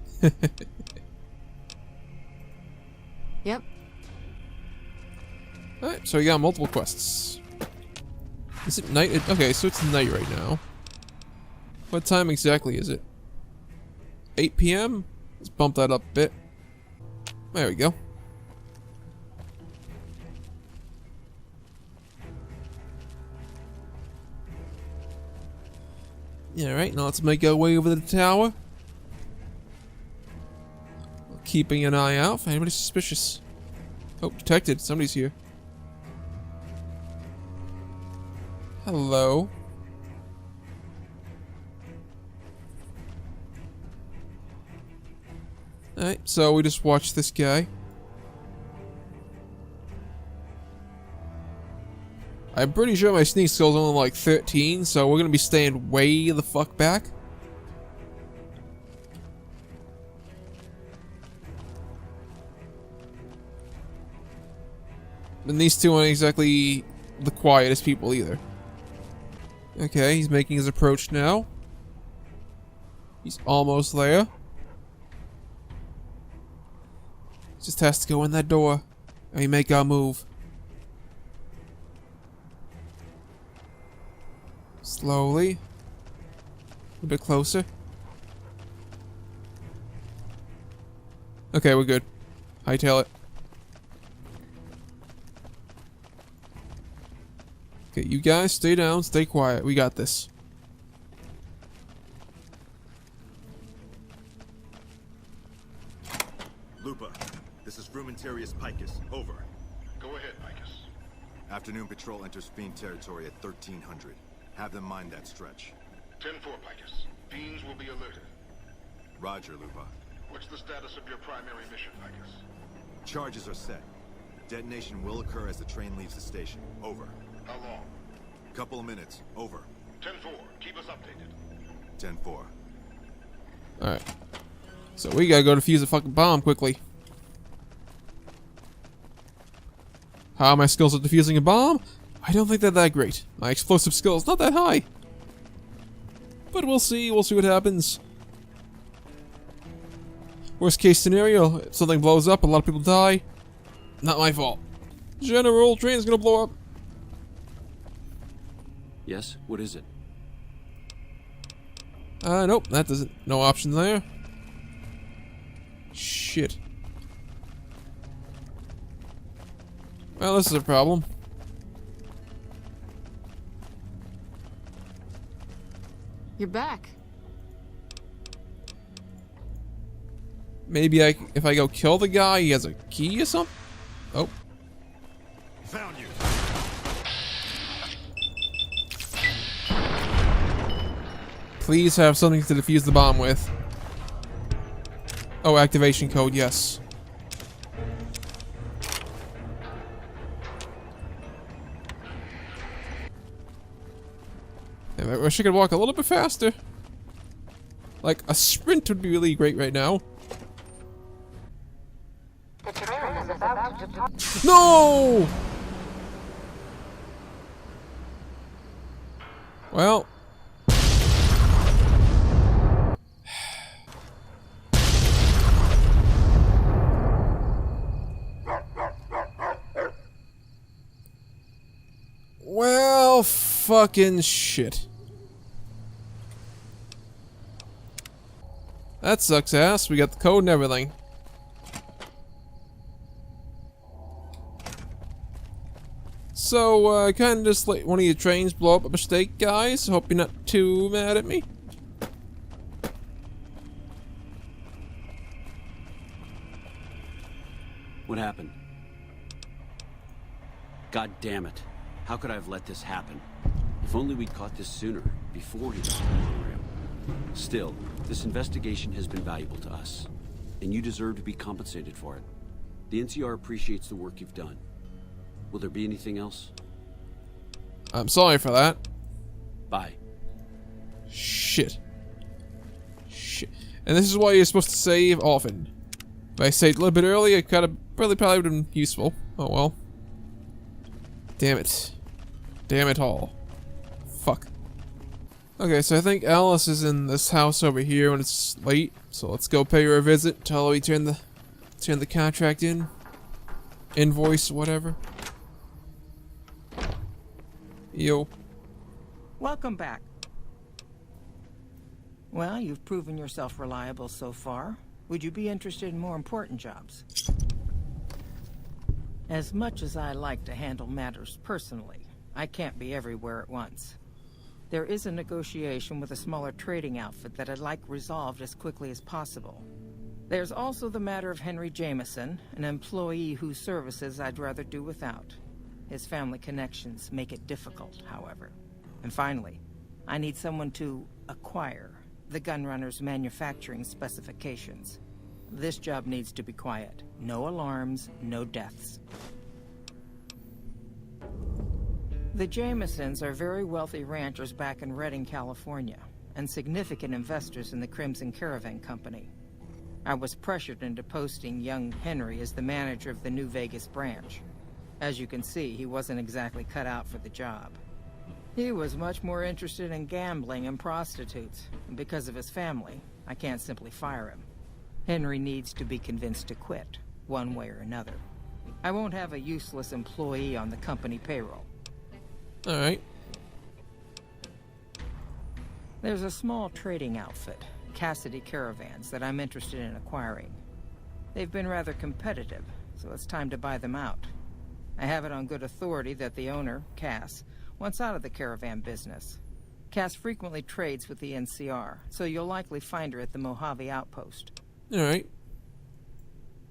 Speaker 10: Yep.
Speaker 1: Alright, so we got multiple quests. Is it night? Okay, so it's night right now. What time exactly is it? 8 p.m.? Let's bump that up a bit. There we go. Yeah, alright, now let's make our way over to the tower. Keeping an eye out for anybody suspicious. Oh, detected. Somebody's here. Hello. Alright, so we just watched this guy. I'm pretty sure my sneak skill's only like 13, so we're gonna be staying way the fuck back. And these two aren't exactly the quietest people either. Okay, he's making his approach now. He's almost there. Just has to go in that door, and we make our move. Slowly. A bit closer. Okay, we're good. Hightail it. Okay, you guys stay down, stay quiet. We got this.
Speaker 11: Lupa, this is Frumentarius Picus. Over.
Speaker 12: Go ahead, Picus.
Speaker 11: Afternoon patrol enters Fiend territory at 1300. Have them mind that stretch.
Speaker 12: 10-4, Picus. Fiends will be alerted.
Speaker 11: Roger, Lupa.
Speaker 12: What's the status of your primary mission, Picus?
Speaker 11: Charges are set. Detonation will occur as the train leaves the station. Over.
Speaker 12: How long?
Speaker 11: Couple of minutes. Over.
Speaker 12: 10-4. Keep us updated.
Speaker 11: 10-4.
Speaker 1: Alright. So we gotta go defuse a fucking bomb quickly. How are my skills at defusing a bomb? I don't think they're that great. My explosive skills not that high. But we'll see what happens. Worst case scenario, if something blows up, a lot of people die. Not my fault. General, train's gonna blow up.
Speaker 8: Yes? What is it?
Speaker 1: Nope, that doesn't. No option there. Shit. Well, this is a problem.
Speaker 10: You're back.
Speaker 1: Maybe if I go kill the guy, he has a key or something? Oh.
Speaker 11: Found you.
Speaker 1: Please have something to defuse the bomb with. Oh, activation code, yes. I wish I could walk a little bit faster. Like, a sprint would be really great right now. No! Well. Well, fucking shit. That sucks ass. We got the code and everything. So, kinda just let one of your trains blow up a mistake, guys. Hope you're not too mad at me.
Speaker 8: What happened? God damn it. How could I have let this happen? If only we'd caught this sooner, before he got the monorail. Still, this investigation has been valuable to us, and you deserve to be compensated for it. The NCR appreciates the work you've done. Will there be anything else?
Speaker 1: I'm sorry for that.
Speaker 8: Bye.
Speaker 1: Shit. Shit. And this is why you're supposed to save often. If I saved a little bit earlier, it probably would have been useful. Oh well. Damn it. Damn it all. Fuck. Okay, so I think Alice is in this house over here when it's late. So let's go pay her a visit. Tell her we turn the contract in. Invoice, whatever. Yo.
Speaker 13: Welcome back. Well, you've proven yourself reliable so far. Would you be interested in more important jobs? As much as I like to handle matters personally, I can't be everywhere at once. There is a negotiation with a smaller trading outfit that I'd like resolved as quickly as possible. There's also the matter of Henry Jameson, an employee whose services I'd rather do without. His family connections make it difficult, however. And finally, I need someone to acquire the Gunrunner's manufacturing specifications. This job needs to be quiet. No alarms, no deaths. The Jamesons are very wealthy ranchers back in Redding, California, and significant investors in the Crimson Caravan Company. I was pressured into posting young Henry as the manager of the New Vegas branch. As you can see, he wasn't exactly cut out for the job. He was much more interested in gambling and prostitutes, and because of his family, I can't simply fire him. Henry needs to be convinced to quit, one way or another. I won't have a useless employee on the company payroll.
Speaker 1: Alright.
Speaker 13: There's a small trading outfit, Cassidy Caravans, that I'm interested in acquiring. They've been rather competitive, so it's time to buy them out. I have it on good authority that the owner, Cass, wants out of the caravan business. Cass frequently trades with the NCR, so you'll likely find her at the Mojave outpost.
Speaker 1: Alright.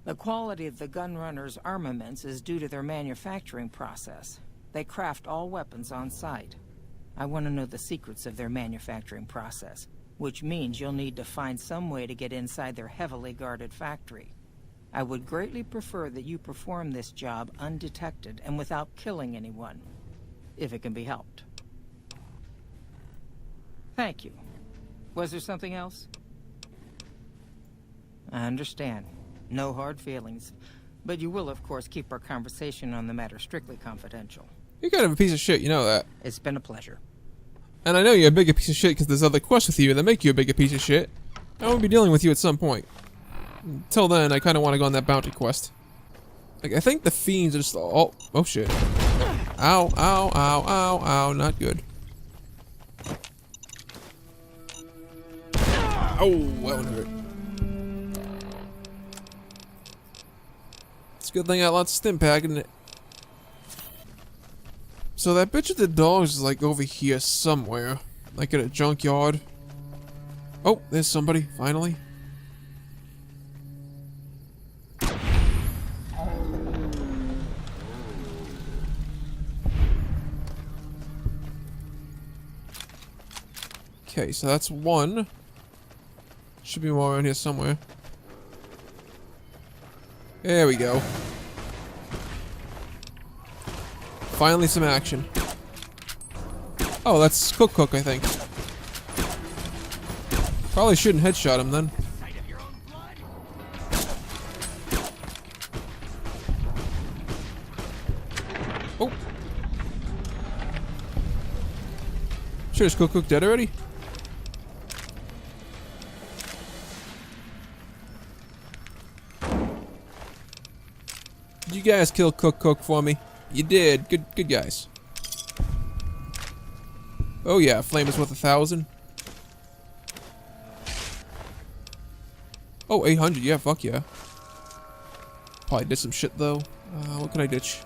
Speaker 13: The quality of the Gunrunner's armaments is due to their manufacturing process. They craft all weapons on site. I want to know the secrets of their manufacturing process, which means you'll need to find some way to get inside their heavily guarded factory. I would greatly prefer that you perform this job undetected and without killing anyone, if it can be helped. Thank you. Was there something else? I understand. No hard feelings. But you will, of course, keep our conversation on the matter strictly confidential.
Speaker 1: You're kind of a piece of shit, you know that.
Speaker 13: It's been a pleasure.
Speaker 1: And I know you're a bigger piece of shit because there's other quests with you that make you a bigger piece of shit. I will be dealing with you at some point. Until then, I kind of want to go on that bounty quest. Like, I think the fiends are just... Oh shit. Ow, ow, ow, ow, ow. Not good. Oh, that one hurt. It's a good thing I got lots of stim pack in it. So that bitch with the dogs is like over here somewhere. Like at a junkyard. Oh, there's somebody, finally. Okay, so that's one. Should be more around here somewhere. There we go. Finally some action. Oh, that's Cook, I think. Probably shouldn't headshot him then. Oh. Sure, is Cook dead already? Did you guys kill Cook for me? You did. Good guys. Oh yeah, flame is worth 1,000. Oh, 800. Yeah, fuck yeah. Probably did some shit though. What can I ditch?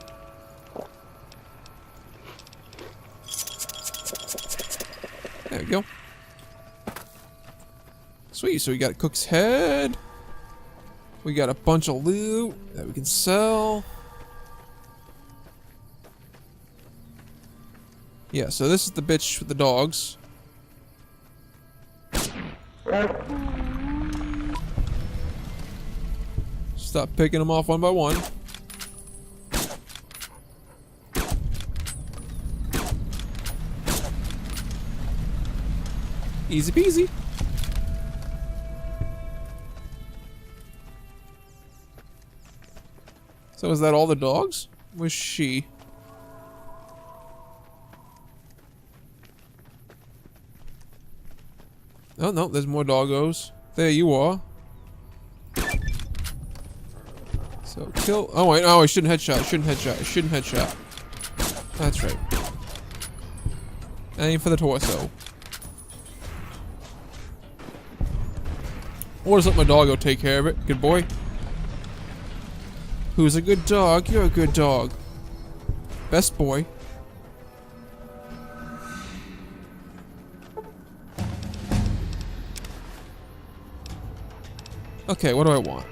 Speaker 1: There we go. Sweet. So we got Cook's head. We got a bunch of loot that we can sell. Yeah, so this is the bitch with the dogs. Stop picking them off one by one. Easy peasy. So is that all the dogs? Where's she? Oh, no, there's more doggos. There you are. So, kill... Oh, wait, oh, I shouldn't headshot. I shouldn't headshot. That's right. Aim for the torso. Or just let my doggo take care of it. Good boy. Who's a good dog? You're a good dog. Best boy. Okay, what do I want?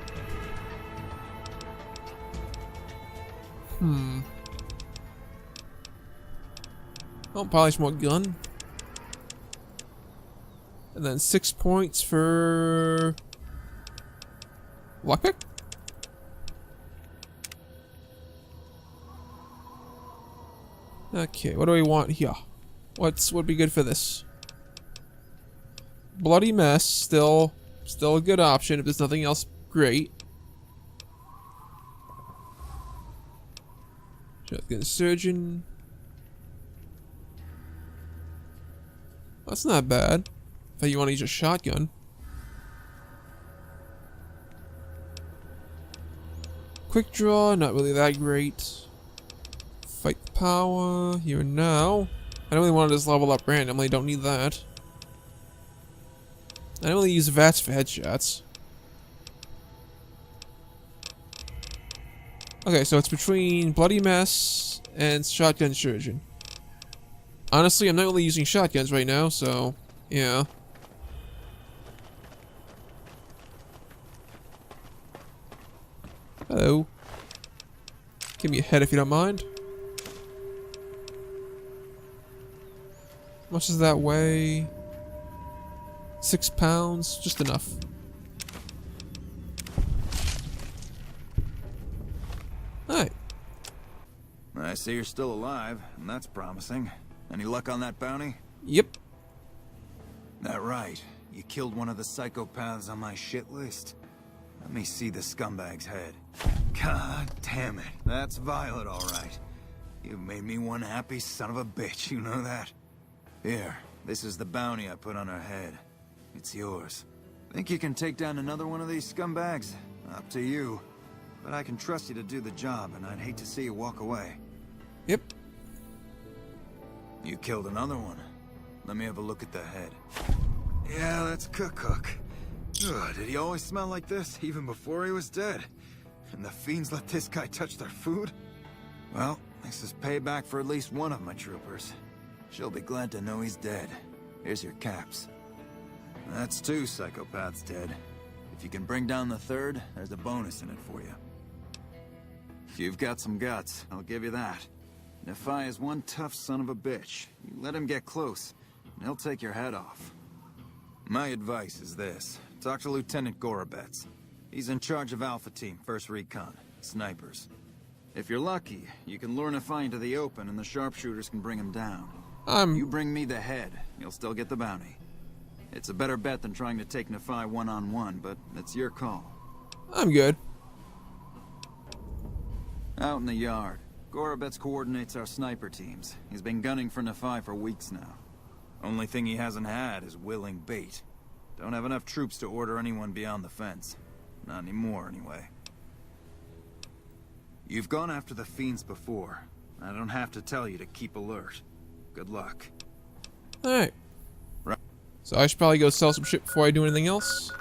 Speaker 1: Oh, polish more gun. And then 6 points for... lockpick? Okay, what do we want here? Would be good for this? Bloody mess, still a good option if there's nothing else great. Shotgun surgeon. That's not bad. If you want to use a shotgun. Quick draw, not really that great. Fight power, here and now. I don't really want to just level up randomly, don't need that. I don't really use VATS for headshots. Okay, so it's between Bloody Mess and Shotgun Surgeon. Honestly, I'm not really using shotguns right now, so yeah. Hello. Give me a head if you don't mind. How much does that weigh? 6 pounds, just enough. Alright.
Speaker 2: I see you're still alive, and that's promising. Any luck on that bounty?
Speaker 1: Yep.
Speaker 2: That right. You killed one of the psychopaths on my shit list. Let me see the scumbag's head. God damn it. That's Violet, all right. You've made me one happy son of a bitch, you know that? Here, this is the bounty I put on her head. It's yours. Think you can take down another one of these scumbags? Up to you. But I can trust you to do the job, and I'd hate to see you walk away.
Speaker 1: Yep.
Speaker 2: You killed another one. Let me have a look at the head. Yeah, that's Cook. Ugh, did he always smell like this, even before he was dead? And the fiends let this guy touch their food? Well, this is payback for at least one of my troopers. She'll be glad to know he's dead. Here's your caps. That's 2 psychopaths dead. If you can bring down the third, there's a bonus in it for you. You've got some guts, I'll give you that. Nephi is one tough son of a bitch. You let him get close, and he'll take your head off. My advice is this. Talk to Lieutenant Gorobets. He's in charge of Alpha Team, 1st Recon. Snipers. If you're lucky, you can lure Nephi into the open and the sharpshooters can bring him down. You bring me the head, you'll still get the bounty. It's a better bet than trying to take Nephi one-on-one, but it's your call.
Speaker 1: I'm good.
Speaker 2: Out in the yard. Gorobets coordinates our sniper teams. He's been gunning for Nephi for weeks now. Only thing he hasn't had is willing bait. Don't have enough troops to order anyone beyond the fence. Not anymore, anyway. You've gone after the fiends before. I don't have to tell you to keep alert. Good luck.
Speaker 1: Alright. So I should probably go sell some shit before I do anything else.